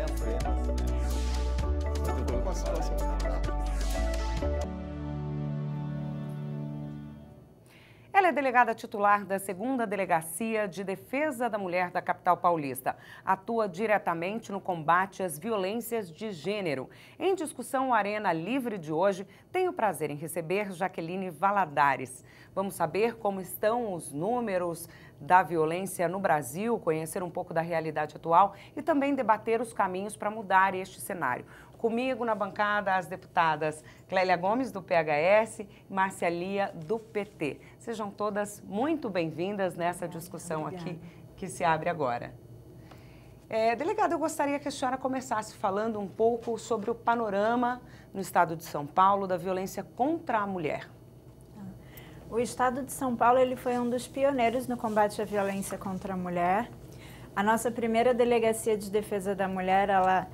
cenas, né? Muito preocupação. Ela é delegada titular da 2ª Delegacia de Defesa da Mulher da capital paulista. Atua diretamente no combate às violências de gênero. Em discussão Arena Livre de hoje, tenho o prazer em receber Jaqueline Valadares. Vamos saber como estão os números da violência no Brasil, conhecer um pouco da realidade atual e também debater os caminhos para mudar este cenário. Comigo na bancada as deputadas Clélia Gomes, do PHS, e Márcia Lia, do PT. Sejam todas muito bem-vindas nessa discussão aqui que se abre agora. Delegada, eu gostaria que a senhora começasse falando um pouco sobre o panorama no estado de São Paulo da violência contra a mulher. O estado de São Paulo ele foi um dos pioneiros no combate à violência contra a mulher. A nossa primeira Delegacia de Defesa da Mulher, ela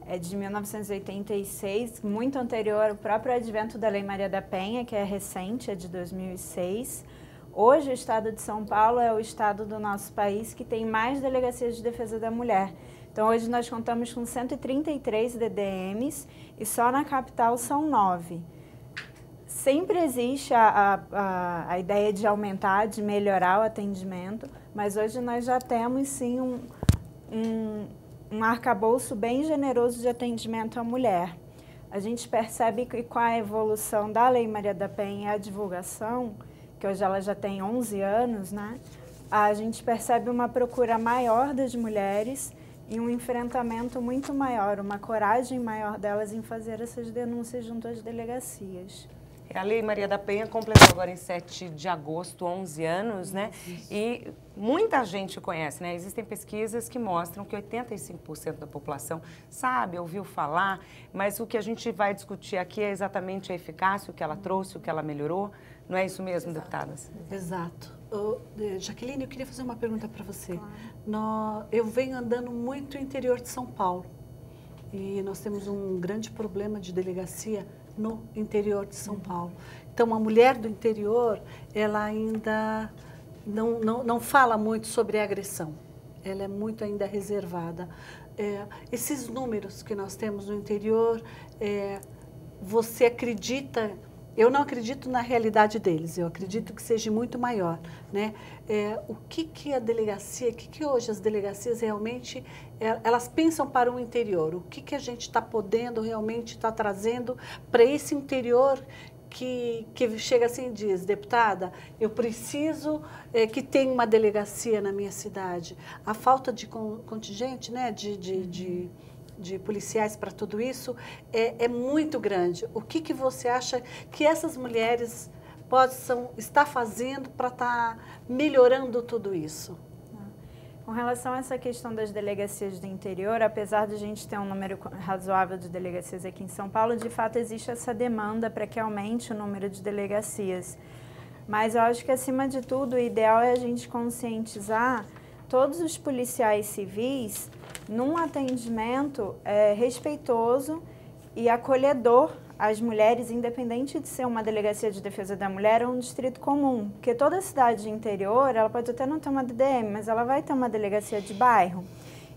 é de 1986, muito anterior ao próprio advento da Lei Maria da Penha, que é recente, é de 2006. Hoje, o estado de São Paulo é o estado do nosso país que tem mais delegacias de defesa da mulher. Então, hoje nós contamos com 133 DDMs e só na capital são 9. Sempre existe a ideia de aumentar, de melhorar o atendimento, mas hoje nós já temos, sim, um arcabouço bem generoso de atendimento à mulher. A gente percebe que com a evolução da Lei Maria da Penha e a divulgação, que hoje ela já tem 11 anos, né? A gente percebe uma procura maior das mulheres e um enfrentamento muito maior, uma coragem maior delas em fazer essas denúncias junto às delegacias. A Lei Maria da Penha completou agora em 7 de agosto 11 anos, né? E muita gente conhece, né? Existem pesquisas que mostram que 85% da população sabe, ouviu falar, mas o que a gente vai discutir aqui é exatamente a eficácia, o que ela trouxe, o que ela melhorou. Não é isso mesmo, deputadas? Exato. Jaqueline, eu queria fazer uma pergunta para você. Eu venho andando muito no interior de São Paulo e nós temos um grande problema de delegacia no interior de São Paulo. Então, a mulher do interior, ela ainda não fala muito sobre a agressão. Ela é muito ainda reservada. Esses números que nós temos no interior, você acredita... Eu não acredito na realidade deles, eu acredito que seja muito maior, né? O que a delegacia, o que hoje as delegacias realmente, elas pensam para o interior? O que a gente está podendo realmente estar trazendo para esse interior que chega assim e diz, deputada, eu preciso que tenha uma delegacia na minha cidade. A falta de contingente, né, de policiais para tudo isso é muito grande. O que você acha que essas mulheres possam estar fazendo para estar melhorando tudo isso? Com relação a essa questão das delegacias do interior, apesar de a gente ter um número razoável de delegacias aqui em São Paulo, de fato existe essa demanda para que aumente o número de delegacias. Mas eu acho que, acima de tudo, o ideal é a gente conscientizar todos os policiais civis num atendimento respeitoso e acolhedor às mulheres, independente de ser uma delegacia de defesa da mulher ou um distrito comum. Porque toda cidade de interior, ela pode até não ter uma DDM, mas ela vai ter uma delegacia de bairro.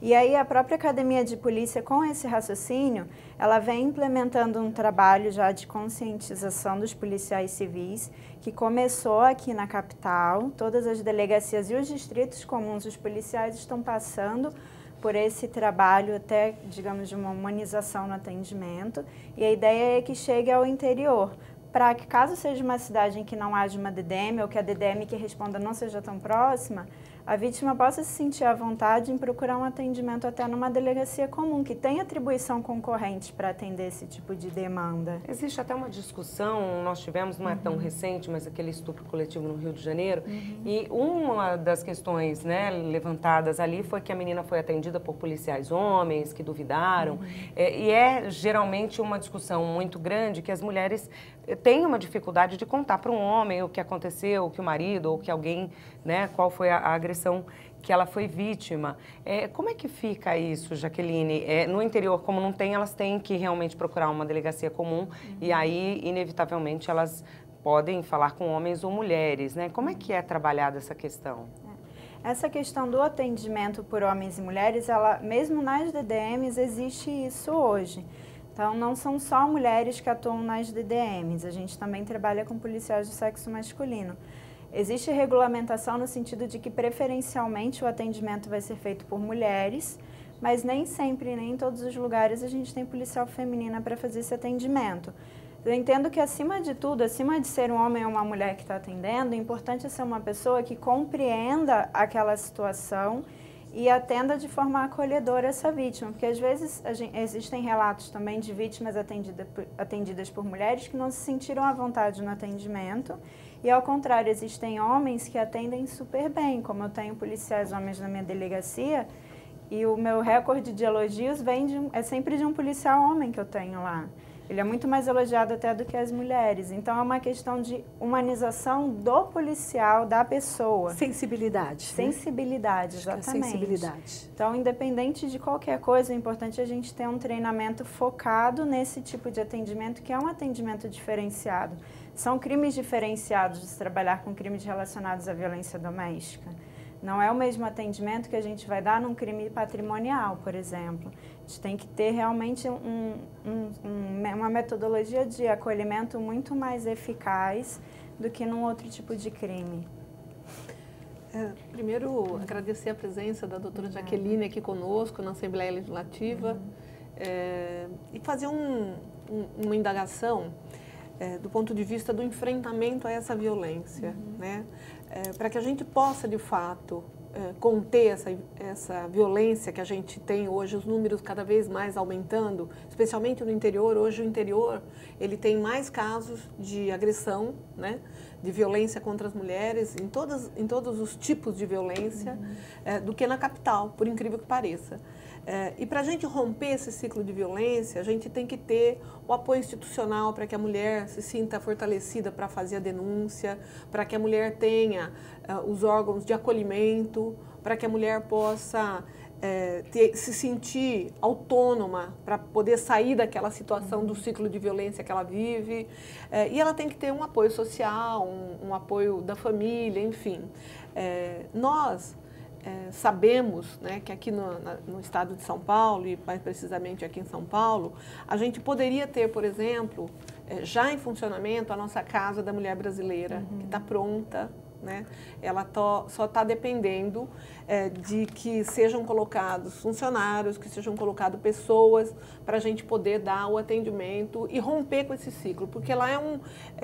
E aí a própria Academia de Polícia, com esse raciocínio, ela vem implementando um trabalho já de conscientização dos policiais civis, que começou aqui na capital. Todas as delegacias e os distritos comuns, os policiais estão passando por esse trabalho até, digamos, de uma humanização no atendimento. E a ideia é que chegue ao interior, para que, caso seja uma cidade em que não haja uma DDM ou que a DDM que responda não seja tão próxima, a vítima possa se sentir à vontade em procurar um atendimento até numa delegacia comum, que tem atribuição concorrente para atender esse tipo de demanda. Existe até uma discussão, nós tivemos, não é tão recente, mas aquele estupro coletivo no Rio de Janeiro, e uma das questões, né, levantadas ali foi que a menina foi atendida por policiais homens que duvidaram, e geralmente uma discussão muito grande que as mulheres têm uma dificuldade de contar para um homem o que aconteceu, que o marido ou que alguém, né, qual foi a agressão que ela foi vítima. Como é que fica isso, Jaqueline? No interior, como não tem, elas têm que realmente procurar uma delegacia comum e aí, inevitavelmente, elas podem falar com homens ou mulheres, né? Como é que é trabalhada essa questão? Essa questão do atendimento por homens e mulheres, ela, mesmo nas DDMs, existe isso hoje. Então, não são só mulheres que atuam nas DDMs, a gente também trabalha com policiais do sexo masculino. Existe regulamentação no sentido de que, preferencialmente, o atendimento vai ser feito por mulheres, mas nem sempre, nem em todos os lugares, a gente tem policial feminina para fazer esse atendimento. Eu entendo que, acima de tudo, acima de ser um homem ou uma mulher que está atendendo, o importante é ser uma pessoa que compreenda aquela situação e atenda de forma acolhedora essa vítima. Porque, às vezes, existem relatos também de vítimas atendidas por mulheres que não se sentiram à vontade no atendimento. E, ao contrário, existem homens que atendem super bem, como eu tenho policiais homens na minha delegacia, e o meu recorde de elogios é sempre de um policial homem que eu tenho lá. Ele é muito mais elogiado até do que as mulheres. Então, é uma questão de humanização do policial, da pessoa. Sensibilidade. Sensibilidade, exatamente. Sensibilidade. Então, independente de qualquer coisa, o importante é a gente ter um treinamento focado nesse tipo de atendimento, que é um atendimento diferenciado. São crimes diferenciados de se trabalhar com crimes relacionados à violência doméstica. Não é o mesmo atendimento que a gente vai dar num crime patrimonial, por exemplo. A gente tem que ter realmente uma metodologia de acolhimento muito mais eficaz do que num outro tipo de crime. Primeiro, agradecer a presença da doutora Jaqueline aqui conosco na Assembleia Legislativa e fazer uma indagação do ponto de vista do enfrentamento a essa violência, né? Para que a gente possa, de fato, conter essa violência que a gente tem hoje, os números cada vez mais aumentando, especialmente no interior. Hoje o interior ele tem mais casos de agressão, né, de violência contra as mulheres, em todos os tipos de violência, do que na capital, por incrível que pareça. E para a gente romper esse ciclo de violência, a gente tem que ter o apoio institucional para que a mulher se sinta fortalecida para fazer a denúncia, para que a mulher tenha os órgãos de acolhimento, para que a mulher possa se sentir autônoma para poder sair daquela situação do ciclo de violência que ela vive. E ela tem que ter um apoio social, um apoio da família, enfim. Nós sabemos, né, que aqui no estado de São Paulo, e mais precisamente aqui em São Paulo, a gente poderia ter, por exemplo, já em funcionamento a nossa Casa da Mulher Brasileira, que está pronta, né? Ela só está dependendo de que sejam colocados funcionários, que sejam colocadas pessoas para a gente poder dar o atendimento e romper com esse ciclo, porque lá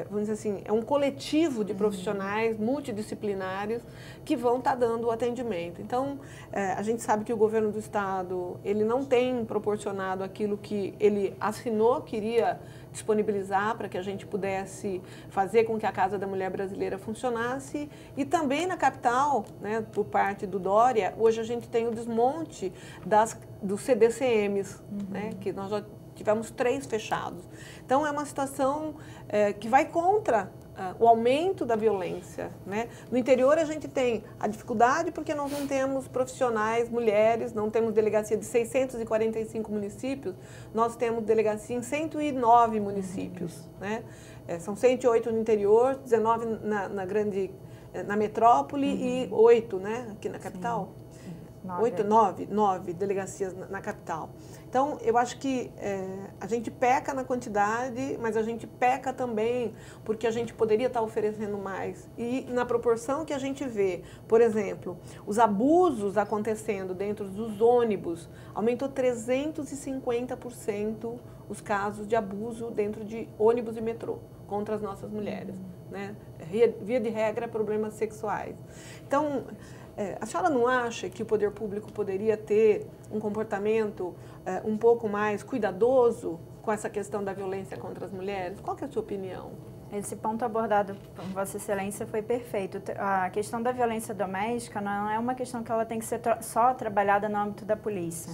vamos dizer assim, é um coletivo de profissionais multidisciplinares que vão estar dando o atendimento. Então, a gente sabe que o governo do estado, ele não tem proporcionado aquilo que ele assinou, queria disponibilizar para que a gente pudesse fazer com que a Casa da Mulher Brasileira funcionasse. E também na capital, né, por parte do Dória, hoje a gente tem o desmonte dos CDCMs, né, que nós já tivemos 3 fechados. Então é uma situação que vai contra o aumento da violência, né? No interior a gente tem a dificuldade porque nós não temos profissionais mulheres, não temos delegacia de 645 municípios, nós temos delegacia em 109 municípios, né? São 108 no interior, 19 na metrópole e 8, né, aqui na capital. 9 delegacias na capital. Então, eu acho que a gente peca na quantidade, mas a gente peca também porque a gente poderia estar oferecendo mais. E na proporção que a gente vê, por exemplo, os abusos acontecendo dentro dos ônibus, aumentou 350% os casos de abuso dentro de ônibus e metrô contra as nossas mulheres, né? Via de regra, problemas sexuais. Então, a senhora não acha que o poder público poderia ter um comportamento um pouco mais cuidadoso com essa questão da violência contra as mulheres? Qual que é a sua opinião? Esse ponto abordado por Vossa Excelência foi perfeito. A questão da violência doméstica não é uma questão que ela tem que ser só trabalhada no âmbito da polícia.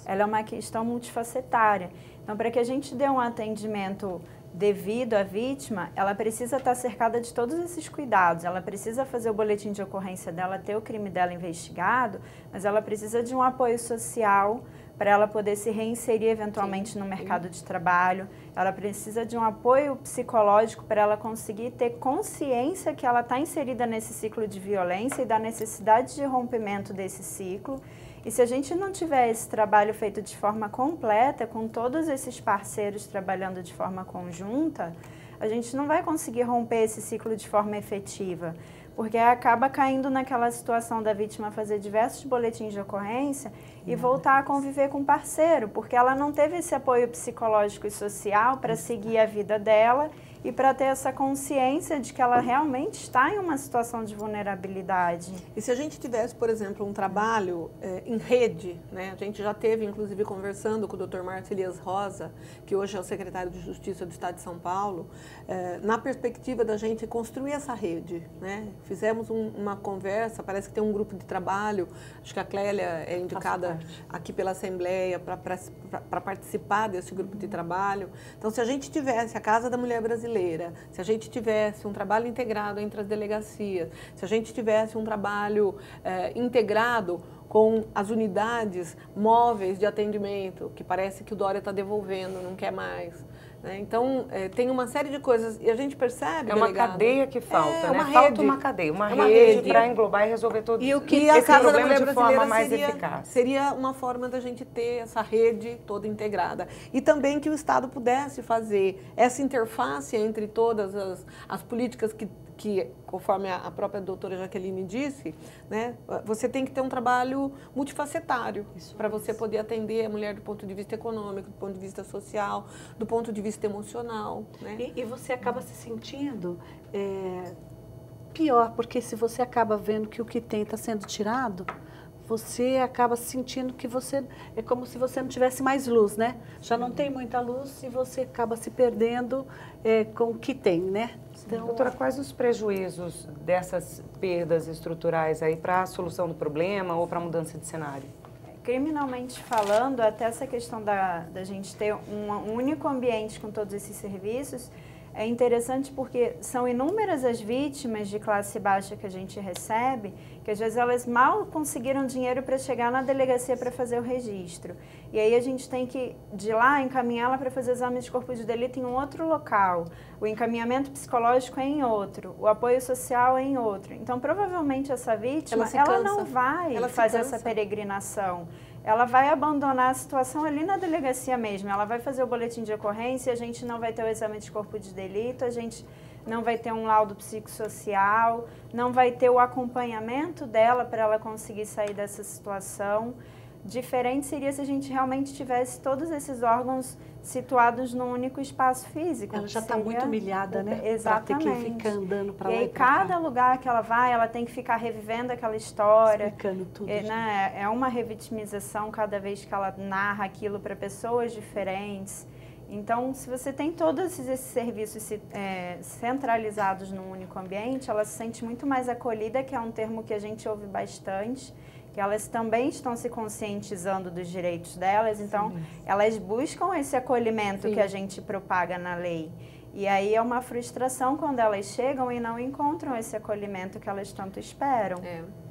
Ela é uma questão multifacetária. Então, para que a gente dê um atendimento devido à vítima, ela precisa estar cercada de todos esses cuidados. Ela precisa fazer o boletim de ocorrência dela, ter o crime dela investigado, mas ela precisa de um apoio social para ela poder se reinserir eventualmente no mercado de trabalho. Ela precisa de um apoio psicológico para ela conseguir ter consciência que ela está inserida nesse ciclo de violência e da necessidade de rompimento desse ciclo. E se a gente não tiver esse trabalho feito de forma completa, com todos esses parceiros trabalhando de forma conjunta, a gente não vai conseguir romper esse ciclo de forma efetiva, porque acaba caindo naquela situação da vítima fazer diversos boletins de ocorrência e voltar a conviver com o parceiro, porque ela não teve esse apoio psicológico e social para seguir a vida dela e para ter essa consciência de que ela realmente está em uma situação de vulnerabilidade. E se a gente tivesse, por exemplo, um trabalho em rede, né? A gente já teve, inclusive, conversando com o Dr. Márcio Elias Rosa, que hoje é o secretário de Justiça do Estado de São Paulo, na perspectiva da gente construir essa rede, né? Fizemos uma conversa, parece que tem um grupo de trabalho, acho que a Clélia é indicada aqui pela Assembleia para participar desse grupo de trabalho. Então, se a gente tivesse a Casa da Mulher Brasileira, se a gente tivesse um trabalho integrado entre as delegacias, se a gente tivesse um trabalho integrado com as unidades móveis de atendimento, que parece que o Dória está devolvendo, não quer mais. Né? Então, tem uma série de coisas, e a gente percebe, É uma cadeia que falta, né? Falta uma cadeia, uma rede para englobar e resolver todos esse problema de forma mais eficaz. Seria uma forma da gente ter essa rede toda integrada. E também que o Estado pudesse fazer essa interface entre todas as políticas que, conforme a própria doutora Jaqueline disse, né, você tem que ter um trabalho multifacetário para você poder atender a mulher do ponto de vista econômico, do ponto de vista social, do ponto de vista emocional. Né? E você acaba se sentindo pior, porque se você acaba vendo que o que tem está sendo tirado, você acaba sentindo que é como se você não tivesse mais luz, né? Já não tem muita luz e você acaba se perdendo com o que tem, né? Então, doutora, quais os prejuízos dessas perdas estruturais aí para a solução do problema ou para a mudança de cenário? Criminalmente falando, até essa questão da gente ter um único ambiente com todos esses serviços, é interessante porque são inúmeras as vítimas de classe baixa que a gente recebe, que às vezes elas mal conseguiram dinheiro para chegar na delegacia para fazer o registro. E aí a gente tem que, de lá, encaminhá-la para fazer exame de corpo de delito em um outro local. O encaminhamento psicológico é em outro, o apoio social é em outro. Então, provavelmente, essa vítima, ela não vai fazer essa peregrinação. Ela vai abandonar a situação ali na delegacia mesmo. Ela vai fazer o boletim de ocorrência, a gente não vai ter o exame de corpo de delito, a gente não vai ter um laudo psicossocial, não vai ter o acompanhamento dela para ela conseguir sair dessa situação. Diferente seria se a gente realmente tivesse todos esses órgãos situados num único espaço físico. Ela já está muito humilhada, né? Exatamente. Pra ter que ficar andando para lá e aí, cada lugar que ela vai, ela tem que ficar revivendo aquela história. Explicando tudo. Né? É uma revitimização cada vez que ela narra aquilo para pessoas diferentes. Então, se você tem todos esses serviços centralizados num único ambiente, ela se sente muito mais acolhida, que é um termo que a gente ouve bastante, que elas também estão se conscientizando dos direitos delas, então elas buscam esse acolhimento que a gente propaga na lei. E aí é uma frustração quando elas chegam e não encontram esse acolhimento que elas tanto esperam.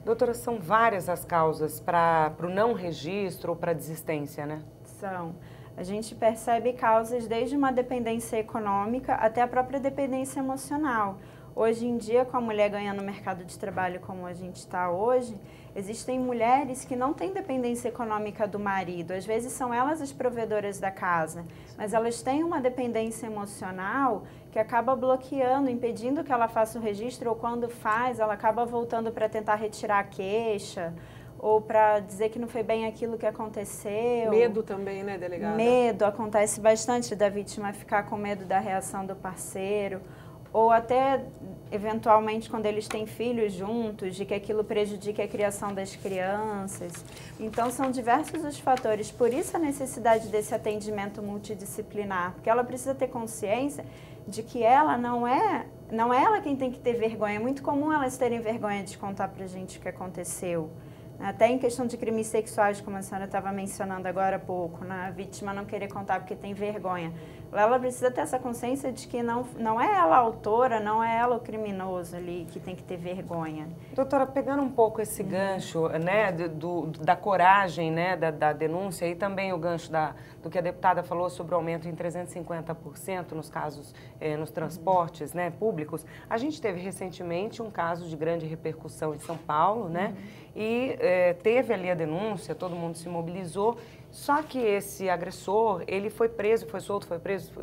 Doutora, são várias as causas para o não registro ou para a desistência, né? São. A gente percebe causas desde uma dependência econômica até a própria dependência emocional. Hoje em dia, com a mulher ganhando no mercado de trabalho como a gente está hoje, existem mulheres que não têm dependência econômica do marido. Às vezes são elas as provedoras da casa, mas elas têm uma dependência emocional que acaba bloqueando, impedindo que ela faça o registro, ou quando faz, ela acaba voltando para tentar retirar a queixa, ou para dizer que não foi bem aquilo que aconteceu. Medo também, né, delegada? Medo, acontece bastante da vítima ficar com medo da reação do parceiro, ou até, eventualmente, quando eles têm filhos juntos, de que aquilo prejudique a criação das crianças. Então, são diversos os fatores. Por isso, a necessidade desse atendimento multidisciplinar, porque ela precisa ter consciência de que ela não é ela quem tem que ter vergonha. É muito comum elas terem vergonha de contar pra gente o que aconteceu. Até em questão de crimes sexuais, como a senhora estava mencionando agora há pouco, né? A vítima não querer contar porque tem vergonha. Ela precisa ter essa consciência de que não é ela a autora, não é ela o criminoso ali que tem que ter vergonha. Doutora, pegando um pouco esse gancho, né, da coragem, né, da denúncia e também o gancho do que a deputada falou sobre o aumento em 350% nos casos, nos transportes, né, públicos. A gente teve recentemente um caso de grande repercussão em São Paulo, né, e teve ali a denúncia, todo mundo se mobilizou. Só que esse agressor, ele foi preso, foi solto, foi preso.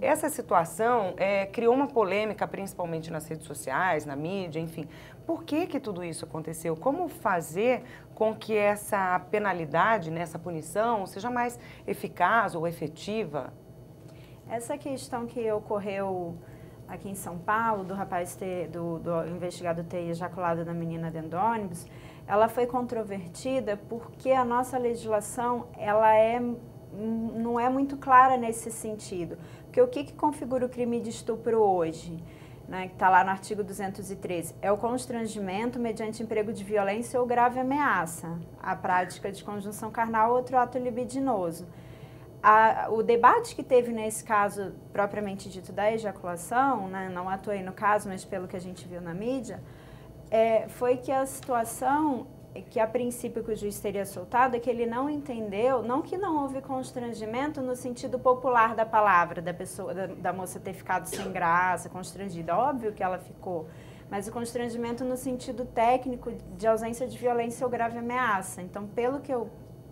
Essa situação criou uma polêmica, principalmente nas redes sociais, na mídia, enfim. Por que tudo isso aconteceu? Como fazer com que essa penalidade, né, essa punição, seja mais eficaz ou efetiva? Essa questão que ocorreu aqui em São Paulo, do rapaz do investigado ter ejaculado da menina dentro do ônibus, ela foi controvertida porque a nossa legislação não é muito clara nesse sentido. Porque o que configura o crime de estupro hoje, né, que está lá no artigo 213, é o constrangimento mediante emprego de violência ou grave ameaça, a prática de conjunção carnal ou outro ato libidinoso. O debate que teve nesse caso, propriamente dito, da ejaculação, né, não atuei no caso, mas pelo que a gente viu na mídia, foi que a situação, que a princípio que o juiz teria soltado, é que ele não entendeu, não que não houve constrangimento no sentido popular da palavra, da pessoa, da moça ter ficado sem graça, constrangida. Óbvio que ela ficou, mas o constrangimento no sentido técnico de ausência de violência ou grave ameaça. Então, pelo que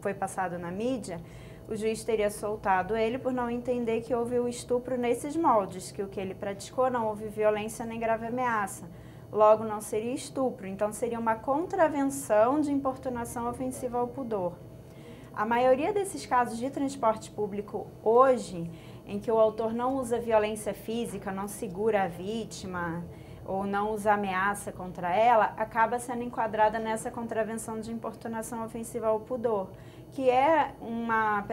foi passado na mídia, o juiz teria soltado ele por não entender que houve o estupro nesses moldes, que o que ele praticou não houve violência nem grave ameaça. Logo, não seria estupro, então seria uma contravenção de importunação ofensiva ao pudor. A maioria desses casos de transporte público hoje, em que o autor não usa violência física, não segura a vítima ou não usa ameaça contra ela, acaba sendo enquadrada nessa contravenção de importunação ofensiva ao pudor, que é uma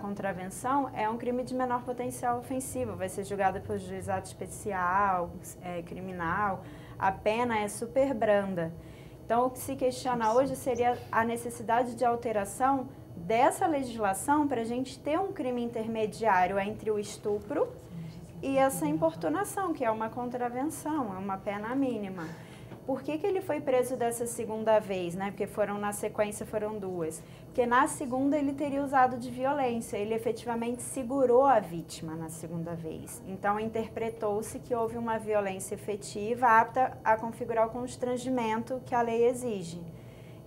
contravenção, é um crime de menor potencial ofensivo, vai ser julgado por juizado especial, criminal, a pena é super branda. Então, o que se questiona hoje seria a necessidade de alteração dessa legislação para a gente ter um crime intermediário entre o estupro e essa importunação, que é uma contravenção, é uma pena mínima. Por que ele foi preso dessa segunda vez, né? Porque na sequência foram duas. Porque na segunda ele teria usado de violência, ele efetivamente segurou a vítima na segunda vez. Então interpretou-se que houve uma violência efetiva apta a configurar o constrangimento que a lei exige.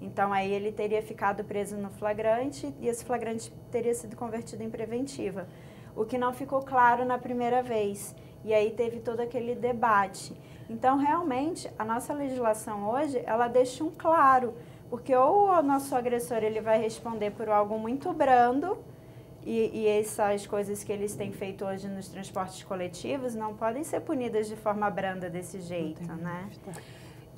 Então aí ele teria ficado preso no flagrante e esse flagrante teria sido convertido em preventiva. O que não ficou claro na primeira vez. E aí teve todo aquele debate. Então, realmente, a nossa legislação hoje, ela deixa um claro, porque ou o nosso agressor ele vai responder por algo muito brando, e essas coisas que eles têm feito hoje nos transportes coletivos não podem ser punidas de forma branda desse jeito, né?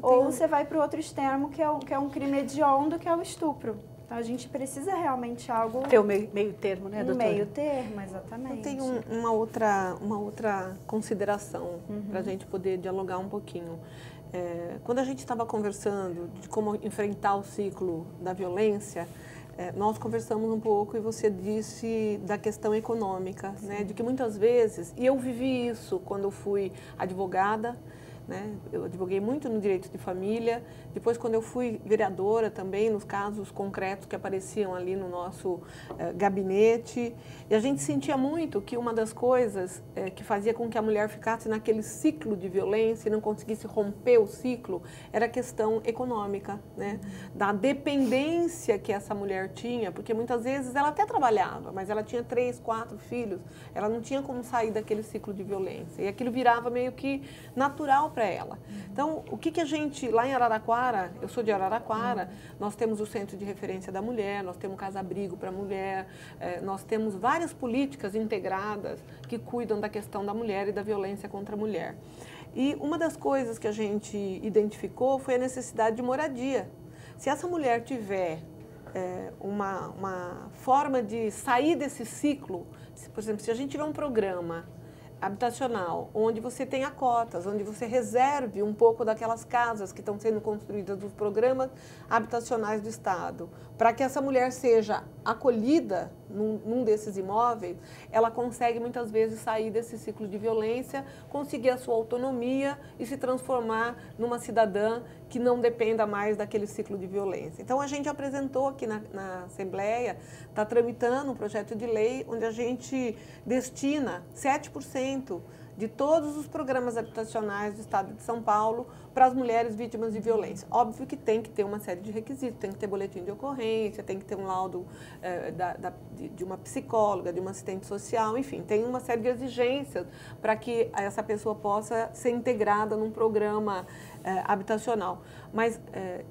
Ou você vai para o outro extremo, que é um crime hediondo, que é o estupro. Então, a gente precisa realmente algo... Ter o meio termo, né, doutora? Meio termo, exatamente. Eu tenho uma outra consideração para a gente poder dialogar um pouquinho. Quando a gente estava conversando de como enfrentar o ciclo da violência, nós conversamos um pouco e você disse da questão econômica, né, de que muitas vezes, e eu vivi isso quando eu fui advogada, né? Eu advoguei muito no direito de família, depois quando eu fui vereadora também, nos casos concretos que apareciam ali no nosso gabinete, e a gente sentia muito que uma das coisas que fazia com que a mulher ficasse naquele ciclo de violência e não conseguisse romper o ciclo, era a questão econômica, né? Da dependência que essa mulher tinha, porque muitas vezes ela até trabalhava, mas ela tinha 3, 4 filhos, ela não tinha como sair daquele ciclo de violência, e aquilo virava meio que natural para ela. Então, o que a gente, lá em Araraquara, eu sou de Araraquara, nós temos o Centro de Referência da Mulher, nós temos Casa-Abrigo para a Mulher, nós temos várias políticas integradas que cuidam da questão da mulher e da violência contra a mulher. E uma das coisas que a gente identificou foi a necessidade de moradia. Se essa mulher tiver uma forma de sair desse ciclo, por exemplo, se a gente tiver um programa habitacional, onde você tenha cotas, onde você reserve um pouco daquelas casas que estão sendo construídas dos programas habitacionais do Estado, para que essa mulher seja acolhida num desses imóveis, ela consegue muitas vezes sair desse ciclo de violência, conseguir a sua autonomia e se transformar numa cidadã que não dependa mais daquele ciclo de violência. Então, a gente apresentou aqui na Assembleia, está tramitando um projeto de lei onde a gente destina 7% de todos os programas habitacionais do Estado de São Paulo para as mulheres vítimas de violência. Óbvio que tem que ter uma série de requisitos, tem que ter boletim de ocorrência, tem que ter um laudo de uma psicóloga, de uma assistente social, enfim, tem uma série de exigências para que essa pessoa possa ser integrada num programa habitacional. Mas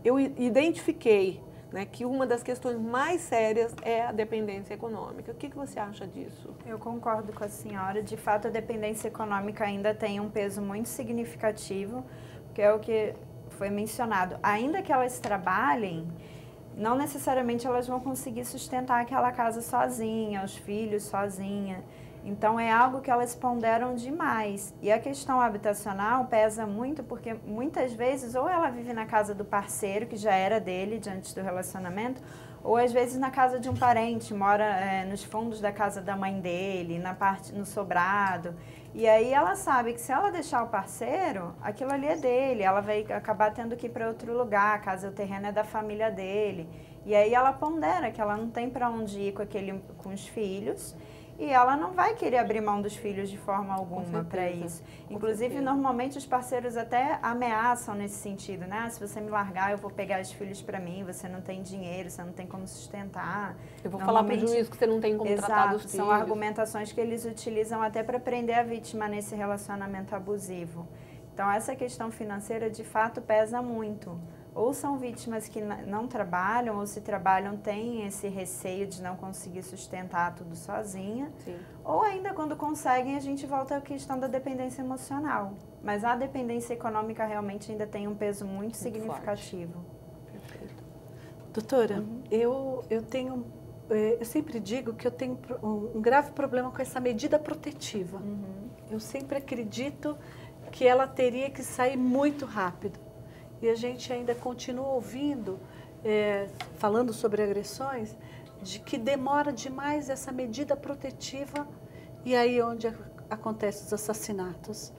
eu identifiquei, né, que uma das questões mais sérias é a dependência econômica. O que você acha disso? Eu concordo com a senhora. De fato, a dependência econômica ainda tem um peso muito significativo, que é o que foi mencionado. Ainda que elas trabalhem, não necessariamente elas vão conseguir sustentar aquela casa sozinha, os filhos sozinha. Então, é algo que elas ponderam demais. E a questão habitacional pesa muito porque, muitas vezes, ou ela vive na casa do parceiro, que já era dele, diante do relacionamento, ou, às vezes, na casa de um parente, mora nos fundos da casa da mãe dele, no sobrado. E aí ela sabe que se ela deixar o parceiro, aquilo ali é dele, ela vai acabar tendo que ir para outro lugar, a casa, o terreno é da família dele. E aí ela pondera que ela não tem para onde ir com os filhos, e ela não vai querer abrir mão dos filhos de forma alguma para isso. Inclusive, normalmente os parceiros até ameaçam nesse sentido, né? Se você me largar, eu vou pegar os filhos para mim, você não tem dinheiro, você não tem como sustentar. Eu vou falar para o juiz que você não tem como tratar dos filhos. São argumentações que eles utilizam até para prender a vítima nesse relacionamento abusivo. Então, essa questão financeira, de fato, pesa muito. Ou são vítimas que não trabalham, ou se trabalham têm esse receio de não conseguir sustentar tudo sozinha. Sim. Ou ainda quando conseguem, a gente volta à questão da dependência emocional. Mas a dependência econômica realmente ainda tem um peso muito significativo. Perfeito. Doutora, eu sempre digo que eu tenho um grave problema com essa medida protetiva. Eu sempre acredito que ela teria que sair muito rápido. E a gente ainda continua ouvindo, falando sobre agressões, de que demora demais essa medida protetiva e aí onde acontecem os assassinatos.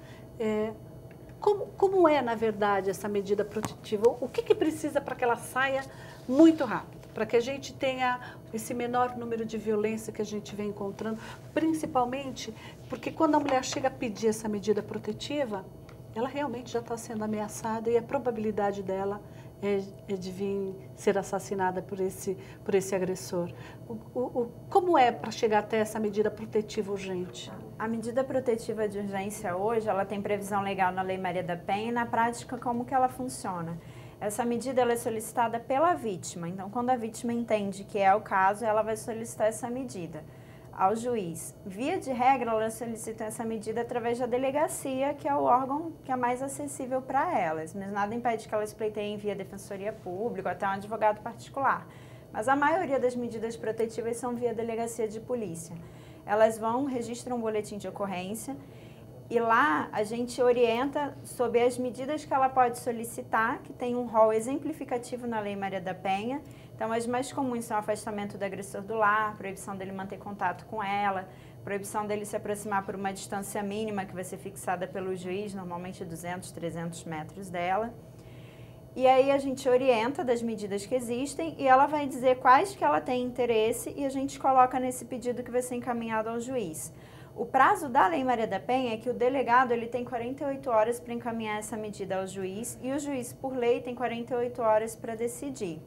Como é, na verdade, essa medida protetiva? O que precisa para que ela saia muito rápido? Para que a gente tenha esse menor número de violência que a gente vem encontrando, principalmente porque quando a mulher chega a pedir essa medida protetiva, ela realmente já está sendo ameaçada e a probabilidade dela é de vir ser assassinada por esse agressor. Como é para chegar até essa medida protetiva urgente? A medida protetiva de urgência hoje, ela tem previsão legal na Lei Maria da Penha e na prática como que ela funciona? Essa medida ela é solicitada pela vítima, então quando a vítima entende que é o caso, ela vai solicitar essa medida ao juiz. Via de regra, elas solicitam essa medida através da delegacia, que é o órgão que é mais acessível para elas, mas nada impede que elas pleiteiem via defensoria pública ou até um advogado particular. Mas a maioria das medidas protetivas são via delegacia de polícia. Elas registram um boletim de ocorrência e lá a gente orienta sobre as medidas que ela pode solicitar, que tem um rol exemplificativo na Lei Maria da Penha. Então, as mais comuns são o afastamento do agressor do lar, proibição dele manter contato com ela, proibição dele se aproximar por uma distância mínima que vai ser fixada pelo juiz, normalmente 200, 300 metros dela. E aí a gente orienta das medidas que existem e ela vai dizer quais que ela tem interesse e a gente coloca nesse pedido que vai ser encaminhado ao juiz. O prazo da Lei Maria da Penha é que o delegado ele tem 48 horas para encaminhar essa medida ao juiz e o juiz, por lei, tem 48 horas para decidir.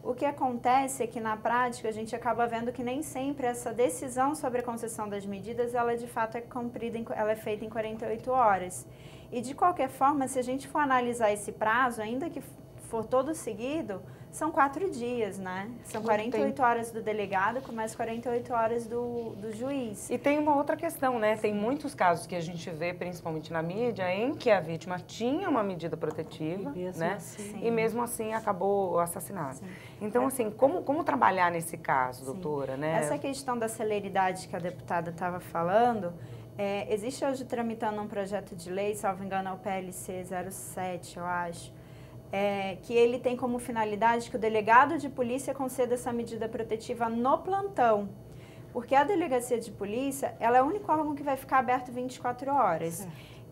O que acontece é que, na prática, a gente acaba vendo que nem sempre essa decisão sobre a concessão das medidas, ela de fato é cumprida, ela é feita em 48 horas. E, de qualquer forma, se a gente for analisar esse prazo, ainda que for todo seguido, são 4 dias, né? São 48 horas do delegado com mais 48 horas do juiz. E tem uma outra questão, né? Tem muitos casos que a gente vê, principalmente na mídia, em que a vítima tinha uma medida protetiva, né? Assim. E mesmo assim acabou assassinada. Sim. Então, assim, como trabalhar nesse caso, doutora, né? Essa questão da celeridade que a deputada estava falando, Existe hoje tramitando um projeto de lei, salvo engano é o PLC 07, eu acho, que ele tem como finalidade que o delegado de polícia conceda essa medida protetiva no plantão. Porque a delegacia de polícia, ela é o único órgão que vai ficar aberto 24 horas.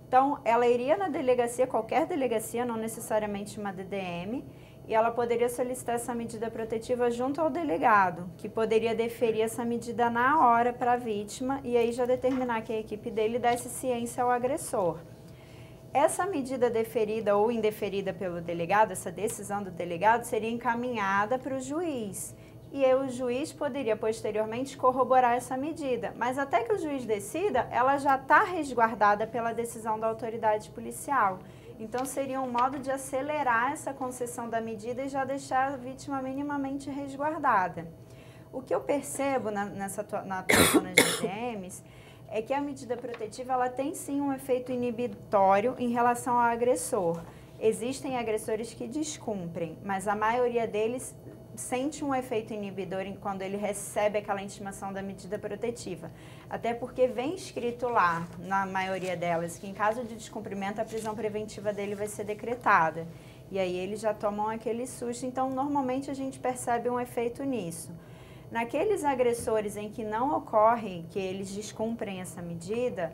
Então, ela iria na delegacia, qualquer delegacia, não necessariamente uma DDM, e ela poderia solicitar essa medida protetiva junto ao delegado, que poderia deferir essa medida na hora para a vítima e aí já determinar que a equipe dele desse ciência ao agressor. Essa medida deferida ou indeferida pelo delegado, essa decisão do delegado, seria encaminhada para o juiz. E aí o juiz poderia posteriormente corroborar essa medida. Mas até que o juiz decida, ela já está resguardada pela decisão da autoridade policial. Então seria um modo de acelerar essa concessão da medida e já deixar a vítima minimamente resguardada. O que eu percebo na atuação nas DDMs é que a medida protetiva ela tem sim um efeito inibitório em relação ao agressor. Existem agressores que descumprem, mas a maioria deles sente um efeito inibidor quando ele recebe aquela intimação da medida protetiva. Até porque vem escrito lá, na maioria delas, que em caso de descumprimento a prisão preventiva dele vai ser decretada. E aí eles já tomam aquele susto, então normalmente a gente percebe um efeito nisso. Naqueles agressores em que não ocorre, que eles descumprem essa medida,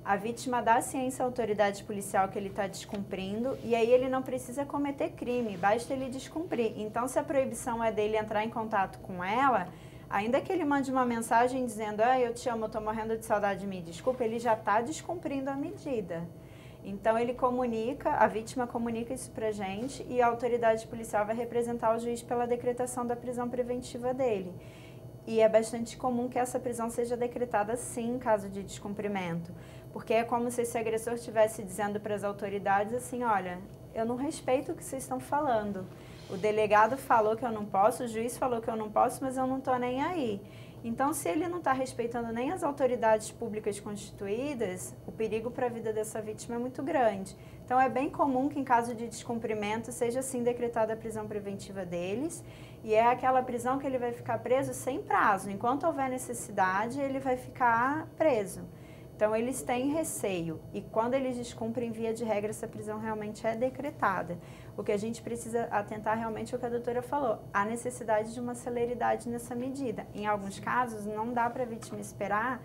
a vítima dá ciência à autoridade policial que ele está descumprindo e aí ele não precisa cometer crime, basta ele descumprir. Então, se a proibição é dele entrar em contato com ela, ainda que ele mande uma mensagem dizendo eu te amo, eu estou morrendo de saudade, me desculpa, ele já está descumprindo a medida. Então, ele comunica, a vítima comunica isso para a gente e a autoridade policial vai representar o juiz pela decretação da prisão preventiva dele. E é bastante comum que essa prisão seja decretada sim em caso de descumprimento. Porque é como se esse agressor estivesse dizendo para as autoridades assim, olha, eu não respeito o que vocês estão falando. O delegado falou que eu não posso, o juiz falou que eu não posso, mas eu não estou nem aí. Então, se ele não está respeitando nem as autoridades públicas constituídas, o perigo para a vida dessa vítima é muito grande. Então, é bem comum que em caso de descumprimento seja sim decretada a prisão preventiva deles e é aquela prisão que ele vai ficar preso sem prazo. Enquanto houver necessidade, ele vai ficar preso. Então, eles têm receio e quando eles descumprem, via de regra, essa prisão realmente é decretada. O que a gente precisa atentar realmente é o que a doutora falou, a necessidade de uma celeridade nessa medida. Em alguns casos, não dá para a vítima esperar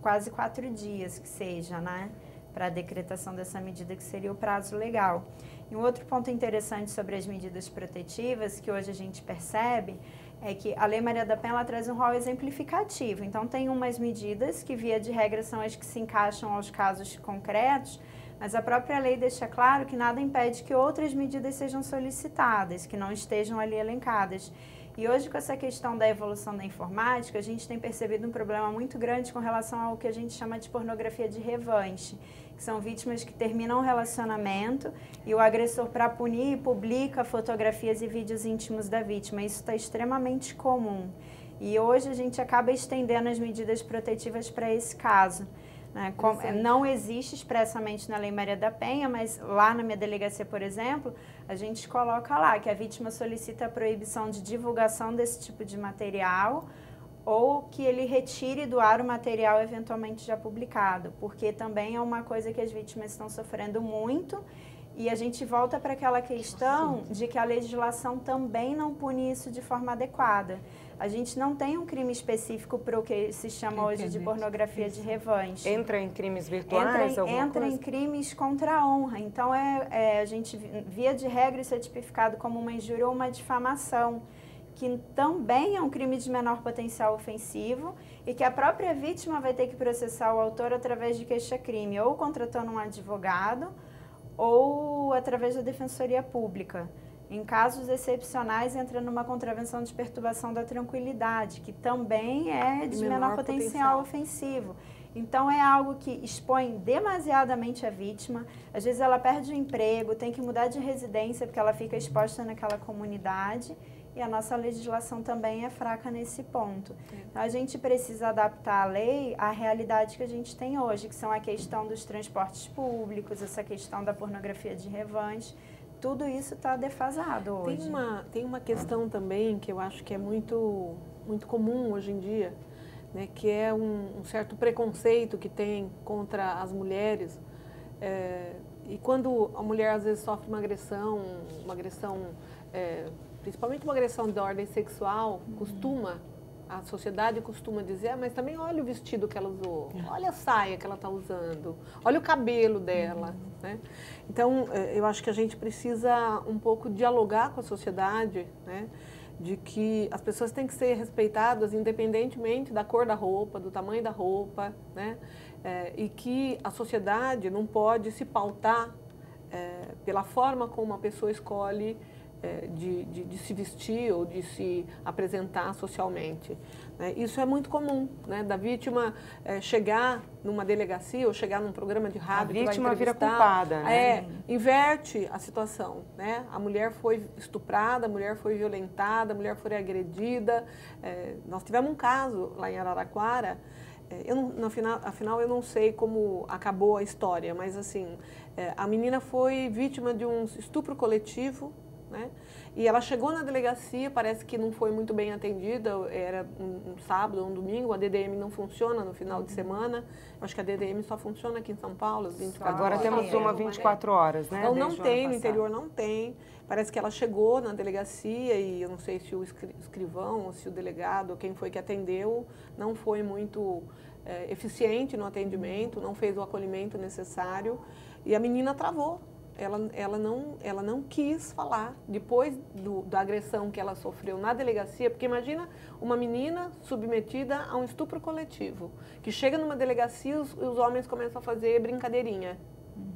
quase 4 dias que seja, né, para a decretação dessa medida, que seria o prazo legal. E um outro ponto interessante sobre as medidas protetivas, que hoje a gente percebe, é que a Lei Maria da Penha ela traz um rol exemplificativo. Então, tem umas medidas que, via de regra, são as que se encaixam aos casos concretos, mas a própria lei deixa claro que nada impede que outras medidas sejam solicitadas, que não estejam ali elencadas. E hoje, com essa questão da evolução da informática, a gente tem percebido um problema muito grande com relação ao que a gente chama de pornografia de revanche, que são vítimas que terminam um relacionamento e o agressor, para punir, publica fotografias e vídeos íntimos da vítima. Isso está extremamente comum. E hoje a gente acaba estendendo as medidas protetivas para esse caso. Não existe expressamente na Lei Maria da Penha, mas lá na minha delegacia, por exemplo, a gente coloca lá que a vítima solicita a proibição de divulgação desse tipo de material ou que ele retire do ar o material eventualmente já publicado, porque também é uma coisa que as vítimas estão sofrendo muito e a gente volta para aquela questão de que a legislação também não pune isso de forma adequada. A gente não tem um crime específico para o que se chama hoje de pornografia de revanche. Entra em crimes virtuais? Entra em crimes contra a honra. Então, a gente, via de regra, isso é tipificado como uma injúria ou uma difamação, que também é um crime de menor potencial ofensivo e que a própria vítima vai ter que processar o autor através de queixa-crime, ou contratando um advogado, ou através da Defensoria Pública. Em casos excepcionais, entra numa contravenção de perturbação da tranquilidade, que também é de menor potencial ofensivo. Então, é algo que expõe demasiadamente a vítima. Às vezes, ela perde o emprego, tem que mudar de residência porque ela fica exposta naquela comunidade. E a nossa legislação também é fraca nesse ponto. Então, a gente precisa adaptar a lei à realidade que a gente tem hoje, que são a questão dos transportes públicos, essa questão da pornografia de revanche. Tudo isso está defasado hoje. Tem uma questão também que eu acho que é muito comum hoje em dia, né, que é um certo preconceito que tem contra as mulheres. E quando a mulher às vezes sofre uma agressão, principalmente uma agressão de ordem sexual, a sociedade costuma dizer, mas também olha o vestido que ela usou, olha a saia que ela está usando, olha o cabelo dela. Né? Então, eu acho que a gente precisa um pouco dialogar com a sociedade, né? De que as pessoas têm que ser respeitadas independentemente da cor da roupa, do tamanho da roupa, né? E que a sociedade não pode se pautar pela forma como a pessoa escolhe de se vestir ou de se apresentar socialmente. Isso é muito comum, né? Da vítima chegar numa delegacia ou chegar num programa de rádio. A vítima vira culpada, né? Inverte a situação, né? A mulher foi estuprada, a mulher foi violentada, a mulher foi agredida. Nós tivemos um caso lá em Araraquara. Afinal, eu não sei como acabou a história, mas assim, a menina foi vítima de um estupro coletivo, né? E ela chegou na delegacia, parece que não foi muito bem atendida, era um sábado ou um domingo, a DDM não funciona no final de semana, acho que a DDM só funciona aqui em São Paulo, 24 Agora horas. temos uma 24 horas, né? Então não tem, no interior não tem. Parece que ela chegou na delegacia e eu não sei se o escrivão ou se o delegado, quem foi que atendeu, não foi muito eficiente no atendimento, não fez o acolhimento necessário e a menina travou. Ela não quis falar depois da agressão que ela sofreu na delegacia, porque imagina uma menina submetida a um estupro coletivo, que chega numa delegacia e os homens começam a fazer brincadeirinha.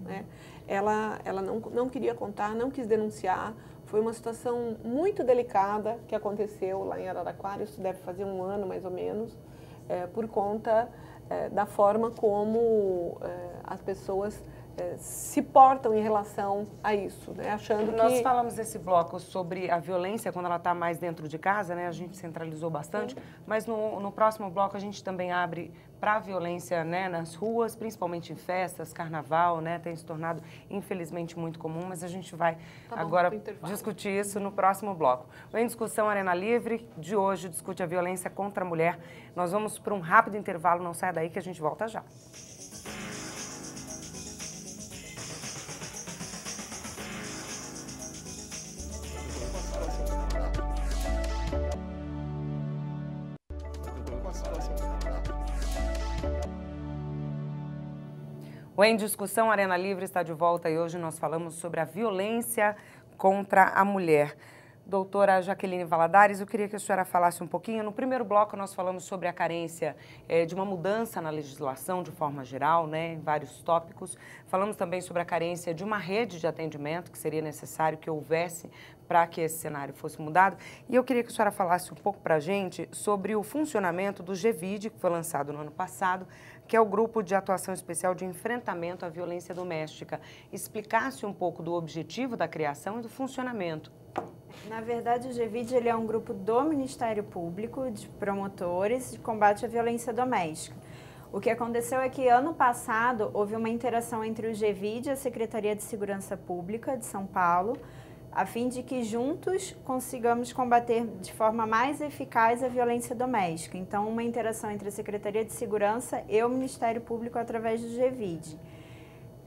Né? Ela não queria contar, não quis denunciar, foi uma situação muito delicada que aconteceu lá em Araraquara, isso deve fazer um ano mais ou menos, por conta da forma como as pessoas se portam em relação a isso, né? Achando Nós que... falamos nesse bloco sobre a violência quando ela está mais dentro de casa, né? A gente centralizou bastante, mas no próximo bloco a gente também abre para a violência, né, nas ruas, principalmente em festas, carnaval, né? Tem se tornado, infelizmente, muito comum, mas a gente vai agora discutir isso no próximo bloco. Em discussão Arena Livre, de hoje, discute a violência contra a mulher. Nós vamos para um rápido intervalo, não saia daí que a gente volta já. O Em Discussão Arena Livre está de volta e hoje nós falamos sobre a violência contra a mulher. Doutora Jaqueline Valadares, eu queria que a senhora falasse um pouquinho. No primeiro bloco nós falamos sobre a carência de uma mudança na legislação de forma geral, né, em vários tópicos. Falamos também sobre a carência de uma rede de atendimento que seria necessário que houvesse para que esse cenário fosse mudado. E eu queria que a senhora falasse um pouco para a gente sobre o funcionamento do GEVID, que foi lançado no ano passado, que é o Grupo de Atuação Especial de Enfrentamento à Violência Doméstica. Explicasse um pouco do objetivo da criação e do funcionamento. Na verdade, o GEVID ele é um grupo do Ministério Público, de promotores de combate à violência doméstica. O que aconteceu é que, ano passado, houve uma interação entre o GEVID e a Secretaria de Segurança Pública de São Paulo, a fim de que juntos consigamos combater de forma mais eficaz a violência doméstica. Então, uma interação entre a Secretaria de Segurança e o Ministério Público através do GEVID.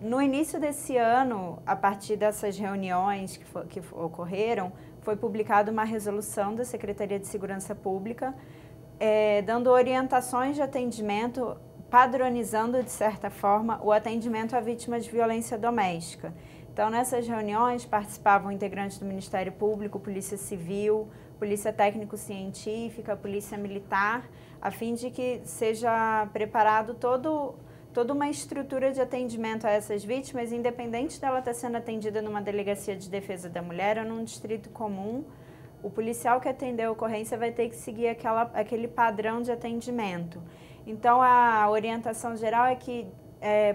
No início desse ano, a partir dessas reuniões que ocorreram, foi publicada uma resolução da Secretaria de Segurança Pública, dando orientações de atendimento, padronizando, de certa forma, o atendimento a vítimas de violência doméstica. Então, nessas reuniões participavam integrantes do Ministério Público, Polícia Civil, Polícia Técnico-Científica, Polícia Militar, a fim de que seja preparado toda uma estrutura de atendimento a essas vítimas, independente dela estar sendo atendida numa delegacia de defesa da mulher ou num distrito comum. O policial que atender a ocorrência vai ter que seguir aquele padrão de atendimento. Então, a orientação geral é que,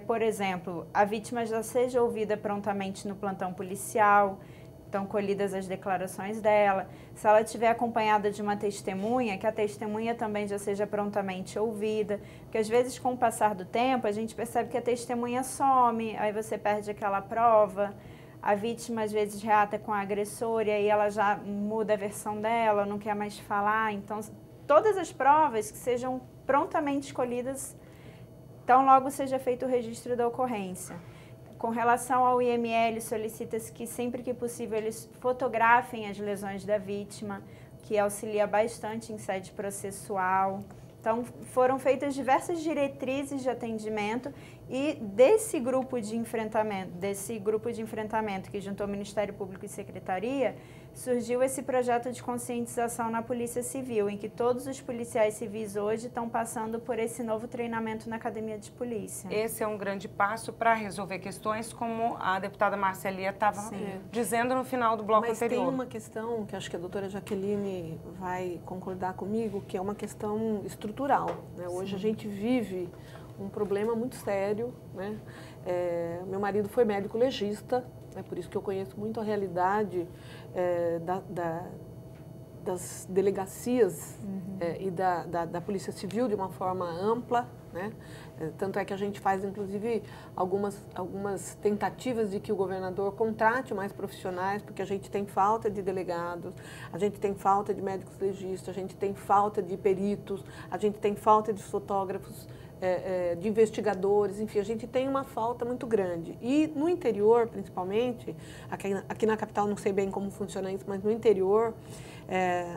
por exemplo, a vítima já seja ouvida prontamente no plantão policial, estão colhidas as declarações dela. Se ela estiver acompanhada de uma testemunha, que a testemunha também já seja prontamente ouvida, porque às vezes com o passar do tempo a gente percebe que a testemunha some, aí você perde aquela prova, a vítima às vezes reata com a agressora e aí ela já muda a versão dela, não quer mais falar, então todas as provas que sejam prontamente escolhidas, tão logo seja feito o registro da ocorrência. Com relação ao IML, solicita-se que sempre que possível eles fotografem as lesões da vítima, que auxilia bastante em sede processual. Então, foram feitas diversas diretrizes de atendimento e desse grupo de enfrentamento que juntou Ministério Público e Secretaria, surgiu esse projeto de conscientização na Polícia Civil, em que todos os policiais civis hoje estão passando por esse novo treinamento na Academia de Polícia. Esse é um grande passo para resolver questões, como a deputada Marcelia estava dizendo no final do bloco anterior. Mas tem uma questão que acho que a doutora Jaqueline vai concordar comigo, que é uma questão estrutural, né? Hoje a gente vive um problema muito sério, né? Meu marido foi médico legista, é por isso que eu conheço muito a realidade das delegacias e da Polícia Civil de uma forma ampla, né? Tanto é que a gente faz, inclusive, algumas tentativas de que o governador contrate mais profissionais, porque a gente tem falta de delegados, a gente tem falta de médicos legistas, a gente tem falta de peritos, a gente tem falta de fotógrafos, de investigadores, enfim, a gente tem uma falta muito grande. E no interior, principalmente, aqui na capital não sei bem como funciona isso, mas no interior,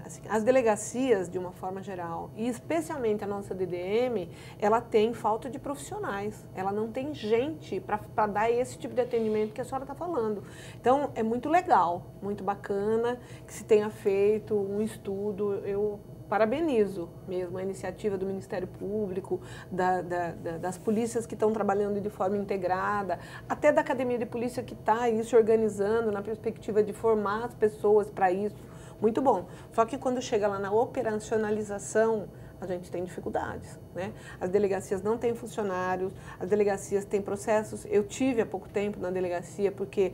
assim, as delegacias, de uma forma geral, e especialmente a nossa DDM, ela tem falta de profissionais, ela não tem gente para dar esse tipo de atendimento que a senhora está falando. Então, é muito legal, muito bacana que se tenha feito um estudo. Eu parabenizo mesmo a iniciativa do Ministério Público, das polícias que estão trabalhando de forma integrada, até da Academia de Polícia que está aí se organizando na perspectiva de formar as pessoas para isso. Muito bom. Só que quando chega lá na operacionalização, a gente tem dificuldades, né? As delegacias não têm funcionários, as delegacias têm processos. Eu tive há pouco tempo na delegacia, porque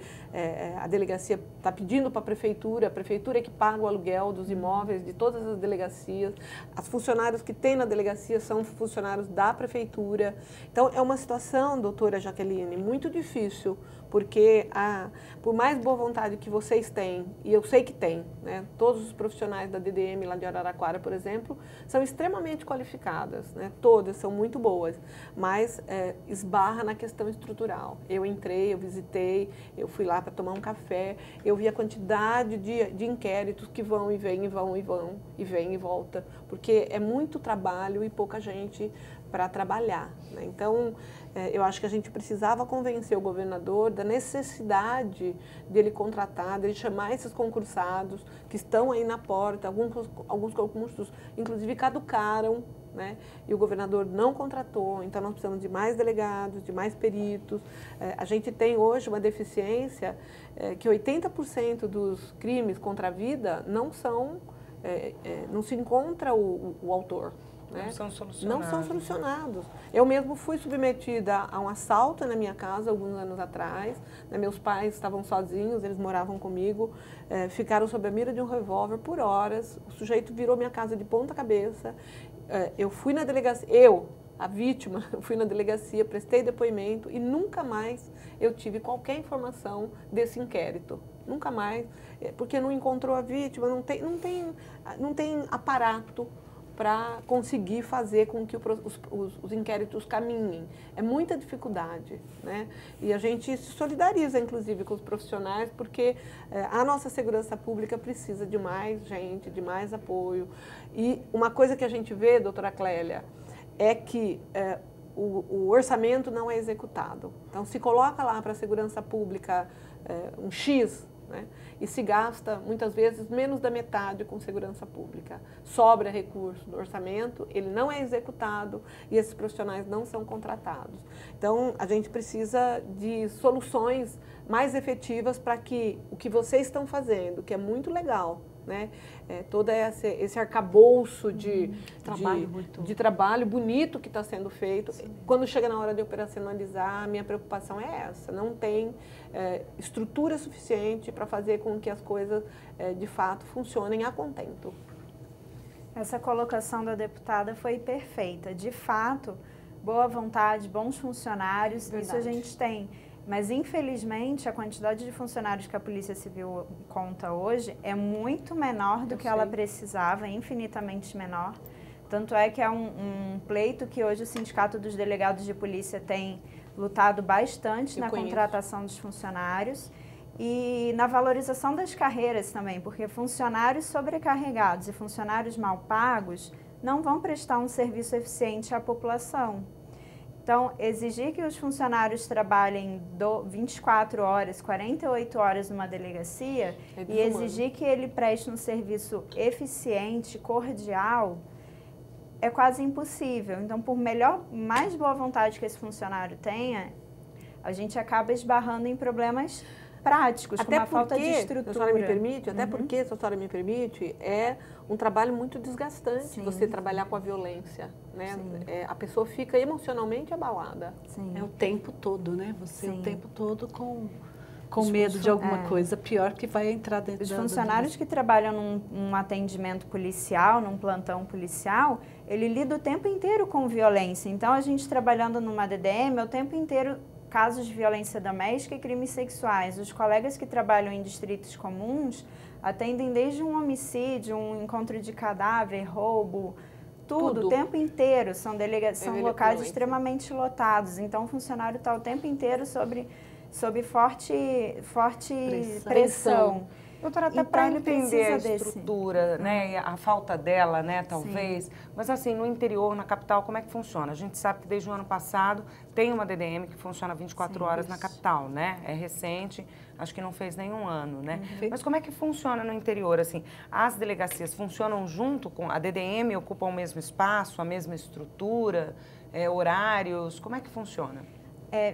a delegacia está pedindo para a prefeitura é que paga o aluguel dos imóveis de todas as delegacias. Os funcionários que tem na delegacia são funcionários da prefeitura. Então, é uma situação, doutora Jaqueline, muito difícil, porque por mais boa vontade que vocês têm, e eu sei que tem, né? Todos os profissionais da DDM lá de Araraquara, por exemplo, são extremamente qualificadas, né? Todas são muito boas, mas esbarra na questão estrutural. Eu entrei, eu visitei, eu fui lá para tomar um café, eu vi a quantidade de inquéritos que vão e vêm, e vão e vão, e vêm e volta, porque é muito trabalho e pouca gente para trabalhar, né? Então, eu acho que a gente precisava convencer o governador da necessidade dele contratar, dele chamar esses concursados que estão aí na porta. Alguns concursos, inclusive, caducaram, né? E o governador não contratou. Então, nós precisamos de mais delegados, de mais peritos. A gente tem hoje uma deficiência que 80% dos crimes contra a vida não se encontra o autor. Né? Não são solucionados. Não são solucionados. Eu mesmo fui submetida a um assalto na minha casa alguns anos atrás. Né? Meus pais estavam sozinhos, eles moravam comigo, ficaram sob a mira de um revólver por horas. O sujeito virou minha casa de ponta cabeça. Eu fui na delegacia, a vítima, fui na delegacia, prestei depoimento e nunca mais eu tive qualquer informação desse inquérito. Nunca mais, porque não encontrou a vítima, não tem aparato para conseguir fazer com que os inquéritos caminhem. É muita dificuldade, né? E a gente se solidariza, inclusive, com os profissionais, porque a nossa segurança pública precisa de mais gente, de mais apoio. E uma coisa que a gente vê, doutora Clélia, é que o orçamento não é executado. Então, se coloca lá para a segurança pública um X, né? E se gasta, muitas vezes, menos da metade com segurança pública. Sobra recurso do orçamento, ele não é executado e esses profissionais não são contratados. Então, a gente precisa de soluções mais efetivas para que o que vocês estão fazendo, que é muito legal, né? Todo esse arcabouço de trabalho bonito que está sendo feito. Sim. Quando chega na hora de operacionalizar, a minha preocupação é essa. Não tem estrutura suficiente para fazer com que as coisas, de fato, funcionem a contento. Essa colocação da deputada foi perfeita. De fato, boa vontade, bons funcionários, verdade. Isso a gente tem. Mas, infelizmente, a quantidade de funcionários que a Polícia Civil conta hoje é muito menor do que ela precisava, infinitamente menor. Tanto é que é um pleito que hoje o Sindicato dos Delegados de Polícia tem lutado bastante na contratação dos funcionários e na valorização das carreiras também, porque funcionários sobrecarregados e funcionários mal pagos não vão prestar um serviço eficiente à população. Então, exigir que os funcionários trabalhem 24 horas, 48 horas numa delegacia e exigir que ele preste um serviço eficiente, cordial, é quase impossível. Então, por mais boa vontade que esse funcionário tenha, a gente acaba esbarrando em problemas práticos, como a falta de estrutura. Se a senhora me permite, até porque, se a senhora me permite, é um trabalho muito desgastante você trabalhar com a violência, né? A pessoa fica emocionalmente abalada. É o tempo todo, né? Você o tempo todo com medo de alguma coisa pior que vai entrar dentro Os funcionários que trabalham num atendimento policial, num plantão policial, ele lida o tempo inteiro com violência. Então, a gente trabalhando numa DDM, o tempo inteiro casos de violência doméstica e crimes sexuais. Os colegas que trabalham em distritos comuns atendem desde um homicídio, um encontro de cadáver, roubo, tudo. O tempo inteiro. São locais extremamente lotados. Então, o funcionário está o tempo inteiro sob forte pressão. Doutora, até para entender a estrutura, né, a falta dela, né, talvez, mas assim, no interior, na capital, como é que funciona? A gente sabe que desde o ano passado tem uma DDM que funciona 24 horas na capital, né? É recente, acho que não fez nenhum ano, né? Mas como é que funciona no interior, assim? As delegacias funcionam junto com a DDM, ocupam o mesmo espaço, a mesma estrutura, horários, como é que funciona?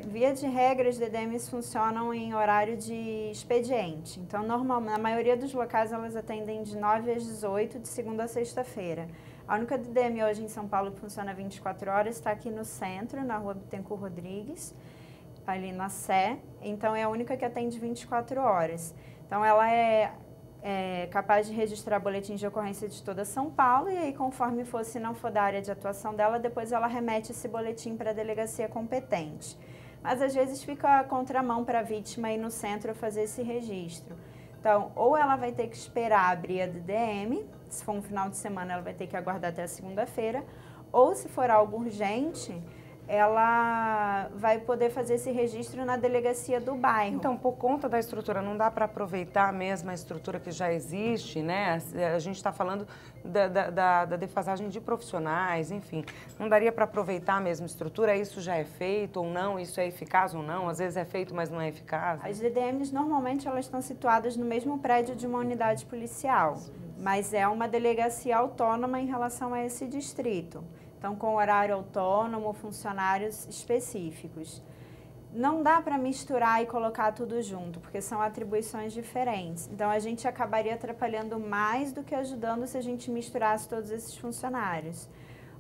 Via de regra, as DDMs funcionam em horário de expediente. Então, normalmente, na maioria dos locais, elas atendem de 9 às 18, de segunda a sexta-feira. A única DDM hoje em São Paulo que funciona 24 horas está aqui no centro, na rua Bittencourt Rodrigues, ali na Sé. Então, é a única que atende 24 horas. Então, ela é capaz de registrar boletim de ocorrência de toda São Paulo e aí, conforme for, se não for da área de atuação dela, depois ela remete esse boletim para a delegacia competente. Mas, às vezes, fica a contramão para a vítima ir no centro fazer esse registro. Então, ou ela vai ter que esperar abrir a DDM, se for um final de semana, ela vai ter que aguardar até a segunda-feira, ou, se for algo urgente, ela vai poder fazer esse registro na delegacia do bairro. Então, por conta da estrutura, não dá para aproveitar mesmo a estrutura que já existe, né? A gente está falando da defasagem de profissionais, enfim. Não daria para aproveitar a mesma estrutura? Isso já é feito ou não? Isso é eficaz ou não? Às vezes é feito, mas não é eficaz? As DDMs, normalmente, elas estão situadas no mesmo prédio de uma unidade policial, mas é uma delegacia autônoma em relação a esse distrito. Então, com horário autônomo, funcionários específicos. Não dá para misturar e colocar tudo junto, porque são atribuições diferentes. Então, a gente acabaria atrapalhando mais do que ajudando se a gente misturasse todos esses funcionários.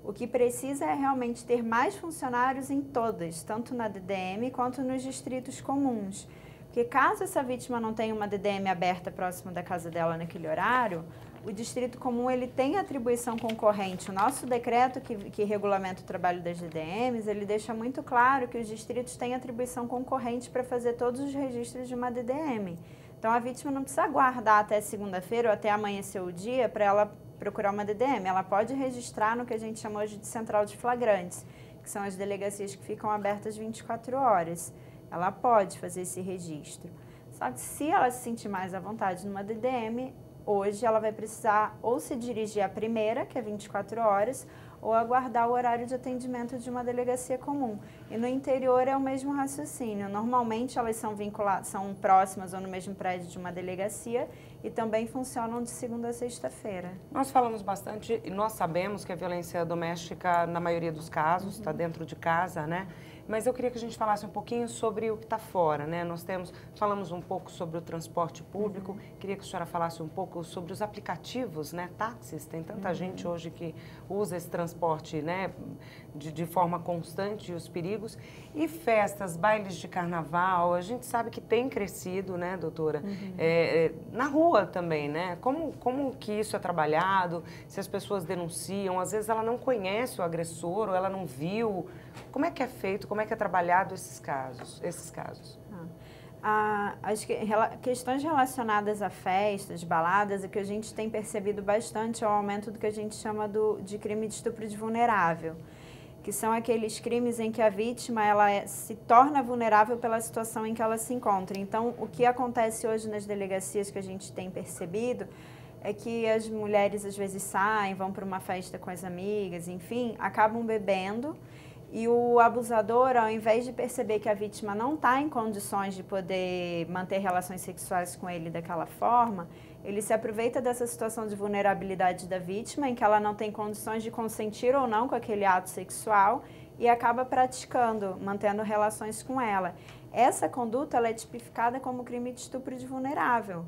O que precisa é realmente ter mais funcionários em todas, tanto na DDM quanto nos distritos comuns. Porque caso essa vítima não tenha uma DDM aberta próximo da casa dela naquele horário, o distrito comum ele tem atribuição concorrente. O nosso decreto que regulamenta o trabalho das DDMs, ele deixa muito claro que os distritos têm atribuição concorrente para fazer todos os registros de uma DDM. Então, a vítima não precisa aguardar até segunda-feira ou até amanhecer o dia para ela procurar uma DDM. Ela pode registrar no que a gente chama hoje de central de flagrantes, que são as delegacias que ficam abertas 24 horas. Ela pode fazer esse registro. Só que se ela se sentir mais à vontade numa DDM, hoje ela vai precisar ou se dirigir à primeira, que é 24 horas, ou aguardar o horário de atendimento de uma delegacia comum. E no interior é o mesmo raciocínio. Normalmente elas são vinculadas, são próximas ou no mesmo prédio de uma delegacia e também funcionam de segunda a sexta-feira. Nós falamos bastante e nós sabemos que a violência doméstica, na maioria dos casos, está dentro de casa, né? Mas eu queria que a gente falasse um pouquinho sobre o que está fora, né? Falamos um pouco sobre o transporte público, queria que a senhora falasse um pouco sobre os aplicativos, né? Táxis, tem tanta gente hoje que usa esse transporte, né? De forma constante, e os perigos. E festas, bailes de carnaval, a gente sabe que tem crescido, né, doutora? Na rua também, né? Como que isso é trabalhado, se as pessoas denunciam, às vezes ela não conhece o agressor ou ela não viu. Como é que é feito, como é que é trabalhado esses casos? As questões relacionadas a festas, baladas, o que a gente tem percebido bastante é o aumento do que a gente chama de crime de estupro de vulnerável, que são aqueles crimes em que a vítima se torna vulnerável pela situação em que ela se encontra. Então, o que acontece hoje nas delegacias que a gente tem percebido é que as mulheres às vezes saem, vão para uma festa com as amigas, enfim, acabam bebendo. E o abusador, ao invés de perceber que a vítima não está em condições de poder manter relações sexuais com ele daquela forma, ele se aproveita dessa situação de vulnerabilidade da vítima, em que ela não tem condições de consentir ou não com aquele ato sexual, e acaba praticando, mantendo relações com ela. Essa conduta ela é tipificada como crime de estupro de vulnerável.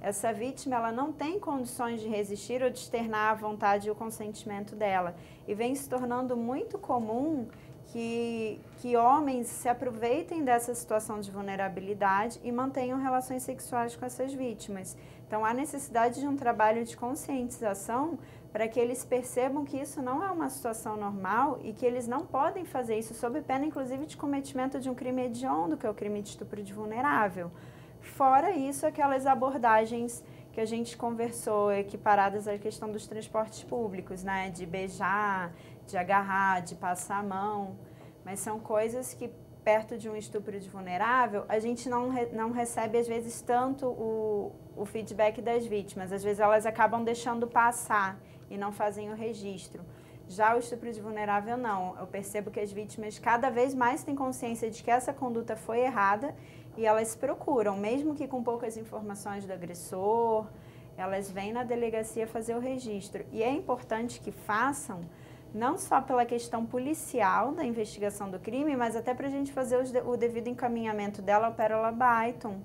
Essa vítima ela não tem condições de resistir ou de externar a vontade e o consentimento dela. E vem se tornando muito comum que homens se aproveitem dessa situação de vulnerabilidade e mantenham relações sexuais com essas vítimas. Então, há necessidade de um trabalho de conscientização para que eles percebam que isso não é uma situação normal e que eles não podem fazer isso sob pena, inclusive, de cometimento de um crime hediondo, que é o crime de estupro de vulnerável. Fora isso, aquelas abordagens que a gente conversou, equiparadas à questão dos transportes públicos, né? De beijar, de agarrar, de passar a mão. Mas são coisas que, perto de um estupro de vulnerável, a gente não recebe, às vezes, tanto o feedback das vítimas. Às vezes, elas acabam deixando passar e não fazem o registro. Já o estupro de vulnerável, não. Eu percebo que as vítimas cada vez mais têm consciência de que essa conduta foi errada e elas procuram, mesmo que com poucas informações do agressor, elas vêm na delegacia fazer o registro. E é importante que façam, não só pela questão policial da investigação do crime, mas até para a gente fazer o devido encaminhamento dela ao Pérola Byton,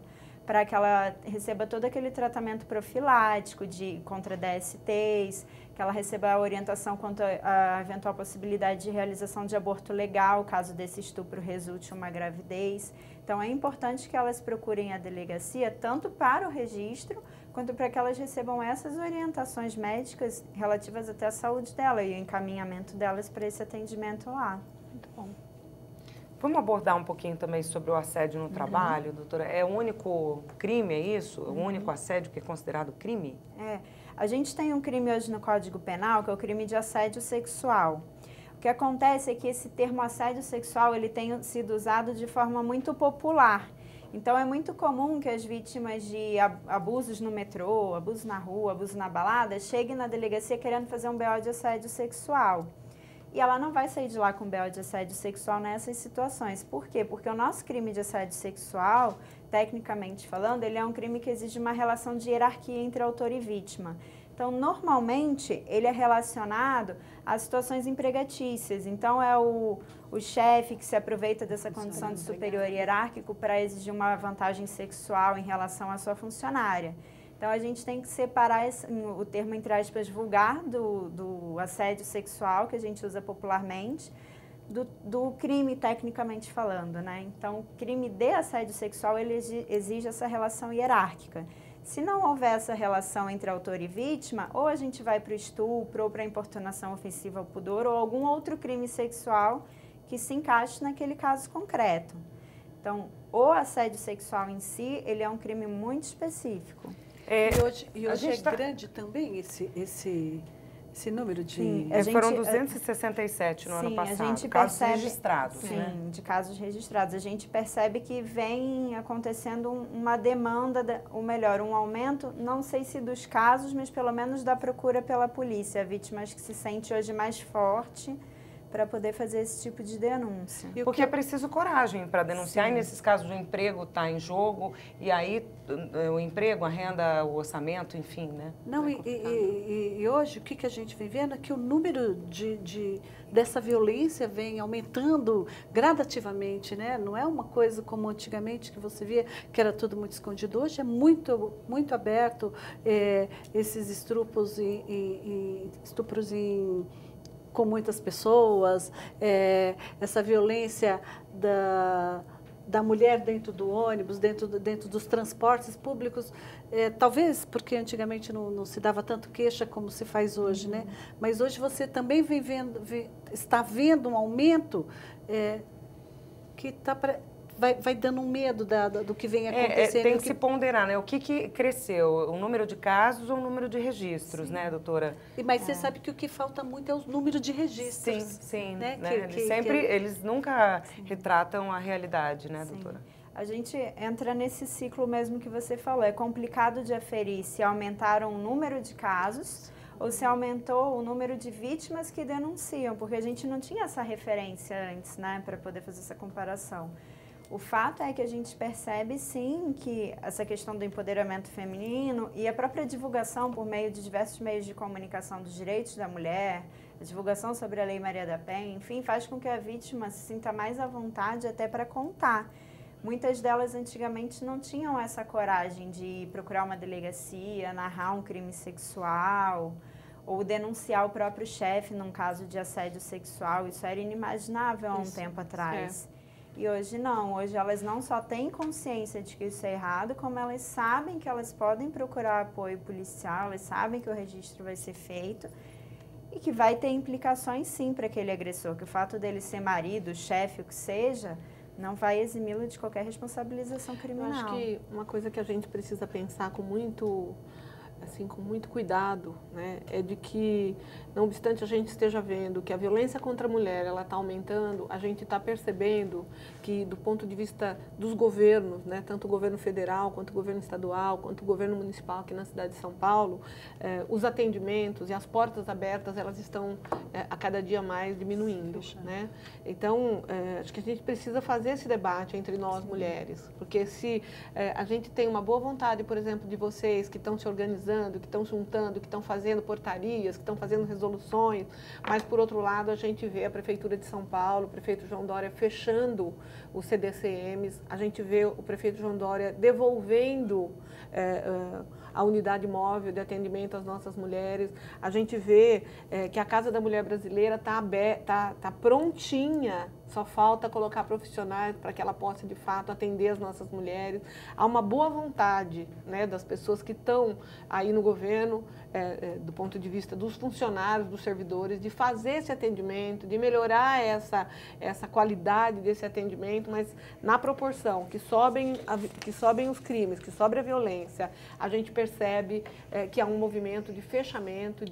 para que ela receba todo aquele tratamento profilático contra DSTs, que ela receba a orientação quanto à eventual possibilidade de realização de aborto legal, caso desse estupro resulte em uma gravidez. Então, é importante que elas procurem a delegacia, tanto para o registro, quanto para que elas recebam essas orientações médicas relativas até à saúde dela e o encaminhamento delas para esse atendimento lá. Muito bom. Vamos abordar um pouquinho também sobre o assédio no trabalho, doutora? É o único crime, é isso? É o único assédio que é considerado crime? A gente tem um crime hoje no Código Penal, que é o crime de assédio sexual. O que acontece é que esse termo assédio sexual ele tem sido usado de forma muito popular. Então, é muito comum que as vítimas de abusos no metrô, abuso na rua, abuso na balada, cheguem na delegacia querendo fazer um BO de assédio sexual. E ela não vai sair de lá com BO de assédio sexual nessas situações. Por quê? Porque o nosso crime de assédio sexual, tecnicamente falando, ele é um crime que exige uma relação de hierarquia entre autor e vítima. Então, normalmente, ele é relacionado a situações empregatícias. Então, é o chefe que se aproveita dessa condição de superior hierárquico para exigir uma vantagem sexual em relação à sua funcionária. Então, a gente tem que separar o termo, entre aspas, vulgar do assédio sexual, que a gente usa popularmente, do crime, tecnicamente falando, né? Então, o crime de assédio sexual, ele exige essa relação hierárquica. Se não houver essa relação entre autor e vítima, ou a gente vai para o estupro, ou para a importunação ofensiva ao pudor, ou algum outro crime sexual que se encaixe naquele caso concreto. Então, o assédio sexual em si, ele é um crime muito específico. E hoje é grande também esse número de... Sim, foram 267 no ano passado, a gente casos percebe, registrados. Sim, né? De casos registrados. A gente percebe que vem acontecendo uma demanda, ou melhor, um aumento, não sei se dos casos, mas pelo menos da procura pela polícia. A vítima acho que se sente hoje mais forte para poder fazer esse tipo de denúncia. Porque é preciso coragem para denunciar, Sim. e nesses casos o emprego está em jogo, e aí o emprego, a renda, o orçamento, enfim, né? Não, e hoje o que a gente vem vendo é que o número dessa violência vem aumentando gradativamente, né? Não é uma coisa como antigamente que você via que era tudo muito escondido. Hoje é muito, muito aberto esses estupros com muitas pessoas, essa violência da mulher dentro do ônibus, dentro dos transportes públicos, talvez porque antigamente não se dava tanto queixa como se faz hoje, né? Mas hoje você também está vendo um aumento que vai dando um medo do que vem acontecendo. Tem que se ponderar, né? O que cresceu? O número de casos ou o número de registros, né, doutora? Mas você sabe que o que falta muito é o número de registros. Sim, né? né? Eles nunca retratam a realidade, né, doutora? A gente entra nesse ciclo mesmo que você falou. É complicado de aferir se aumentaram o número de casos ou se aumentou o número de vítimas que denunciam, porque a gente não tinha essa referência antes, né, para poder fazer essa comparação. O fato é que a gente percebe, sim, que essa questão do empoderamento feminino e a própria divulgação por meio de diversos meios de comunicação dos direitos da mulher, a divulgação sobre a Lei Maria da Penha, enfim, faz com que a vítima se sinta mais à vontade até para contar. Muitas delas antigamente não tinham essa coragem de procurar uma delegacia, narrar um crime sexual ou denunciar o próprio chefe num caso de assédio sexual. Isso era inimaginável há um tempo atrás. E hoje não, hoje elas não só têm consciência de que isso é errado, como elas sabem que elas podem procurar apoio policial, elas sabem que o registro vai ser feito e que vai ter implicações sim para aquele agressor, que o fato dele ser marido, chefe, o que seja, não vai eximi-lo de qualquer responsabilização criminal. Eu acho que uma coisa que a gente precisa pensar com muito cuidado, né, é de que, não obstante a gente esteja vendo que a violência contra a mulher ela está aumentando, a gente está percebendo que, do ponto de vista dos governos, né, tanto o governo federal, quanto o governo estadual, quanto o governo municipal aqui na cidade de São Paulo, os atendimentos e as portas abertas, elas estão a cada dia mais diminuindo, né? Então, acho que a gente precisa fazer esse debate entre nós mulheres, porque se a gente tem uma boa vontade, por exemplo, de vocês que estão se organizando, que estão juntando, que estão fazendo portarias, que estão fazendo resoluções, mas, por outro lado, a gente vê a Prefeitura de São Paulo, o prefeito João Dória fechando os CDCMs, a gente vê o prefeito João Dória devolvendo a unidade móvel de atendimento às nossas mulheres, a gente vê que a Casa da Mulher Brasileira está prontinha, só falta colocar profissionais para que ela possa, de fato, atender as nossas mulheres. Há uma boa vontade, né, das pessoas que estão aí no governo, do ponto de vista dos funcionários, dos servidores, de fazer esse atendimento, de melhorar essa qualidade desse atendimento, mas na proporção que sobem os crimes, que sobe a violência, a gente percebe que há um movimento de fechamento,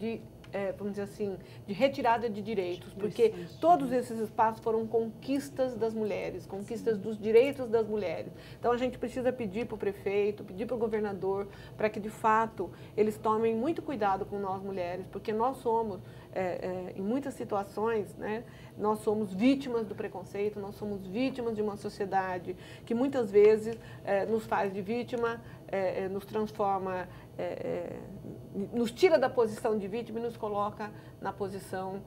vamos dizer assim, de retirada de direitos, porque todos esses espaços foram conquistas das mulheres, conquistas dos direitos das mulheres. Então, a gente precisa pedir para o prefeito, pedir para o governador, para que, de fato, eles tomem muito cuidado com nós mulheres, porque nós somos, em muitas situações, né, nós somos vítimas do preconceito, nós somos vítimas de uma sociedade que, muitas vezes, nos faz de vítima, nos transforma, nos tira da posição de vítima e nos coloca na posição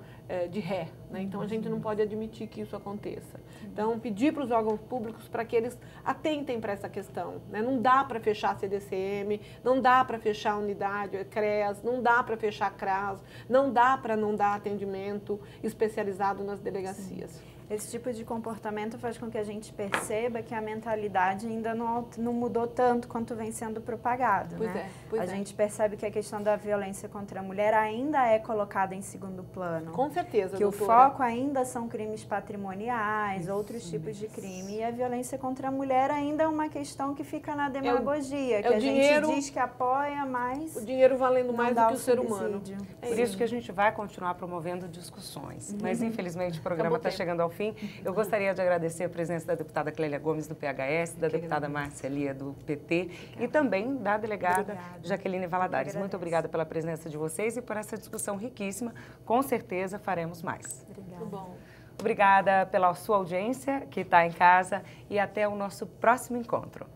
de ré, né? Então, a gente não pode admitir que isso aconteça. Então, pedir para os órgãos públicos para que eles atentem para essa questão, né? Não dá para fechar a CDCM, não dá para fechar a unidade CREAS, não dá para fechar a CRAS, não dá para não dar atendimento especializado nas delegacias. Esse tipo de comportamento faz com que a gente perceba que a mentalidade ainda não mudou tanto quanto vem sendo propagado, né? A gente percebe que a questão da violência contra a mulher ainda é colocada em segundo plano. Com certeza, que doutora. O foco ainda são crimes patrimoniais, outros tipos de crime. E a violência contra a mulher ainda é uma questão que fica na demagogia, que a gente diz que apoia, mas o dinheiro valendo mais do que o ser humano. Por isso que a gente vai continuar promovendo discussões. Mas, infelizmente, o programa está chegando ao fim. Eu gostaria de agradecer a presença da deputada Clélia Gomes, do PHS, da deputada Márcia Lia, do PT, e também da delegada Jaqueline Valadares. Muito obrigada pela presença de vocês e por essa discussão riquíssima. Com certeza faremos mais. Muito bom. Obrigada pela sua audiência, que está em casa, e até o nosso próximo encontro.